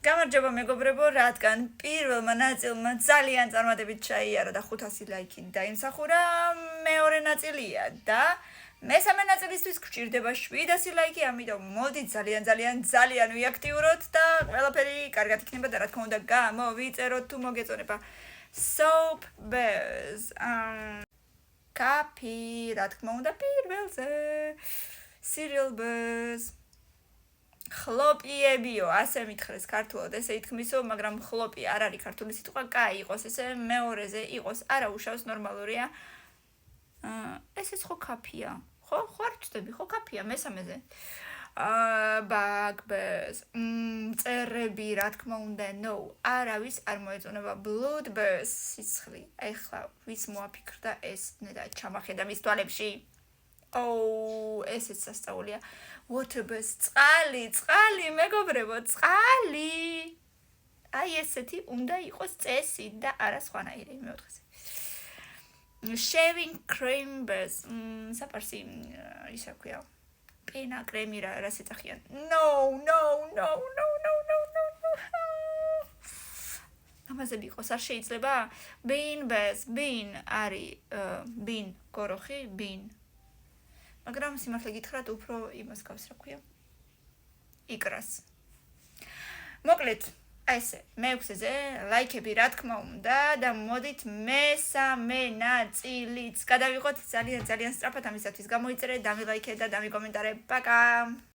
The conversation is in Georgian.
გამარჯობა მეგობრებო, რადგან პირველმა ნაწილმა ძალიან წარმატებით ჩაიარა და 500 ლაიქი დაიმსახურა, მეორე ნაწილია და მესამე ნაწილისთვის გვჭირდება 700 ლაიქი, ამიტომ მოდით ძალიან ვიაქტიუროთ და ყველაფერი კარგად იქნება და რა თქმა უნდა გამოვიწეროთ თუ მოგეწონება. Soap Bears. Copy, რა თქმა უნდა პირველზე. Cereal Bears. ხლოპიებიო, ასე მითხრეს ქართულად, ესე ითქმისო, მაგრამ ხლოპი არ არის ქართული სიტყვა, კაი იყოს, ესე მეორეზე იყოს, არა უშავს ნორმალურია. ესეც ხო კაფია. ხო არ ვწდები, ხო კაფია მესამეზე. Bugbears. მწერები, რა თქმა უნდა, no. არავის არ მოეწონება Blood Bears სიცხლი. ეხლა ვის მოაფიქრდა ეს და ჩამახედა მის თვალებში. ესეც სასწაულია. Waterbears, წყალი, მეგობრებო, წყალი. აი ესეთი უნდა იყოს წესი და არა სხვანაირი მეოთხეზე. Shaving cream bears. საპარსი ისა ქვია. პენა კრემი რას ეწახიან? No. ამაზე იყოს არ შეიძლება? Bean bears, bean არის bean გოროხი, bean. მაგრამ სიმართლე გითხრათ უფრო იმას გავს რა ქვია იკრას მოკლედ ესე მეექვსეზე ლაიქები რა თქმა უნდა და მოდით მესამე ნაწილიც გადავიღოთ ძალიან სწრაფად ამისათვის გამოიწერე დამილაიქე და დამიკომენტარე პაკა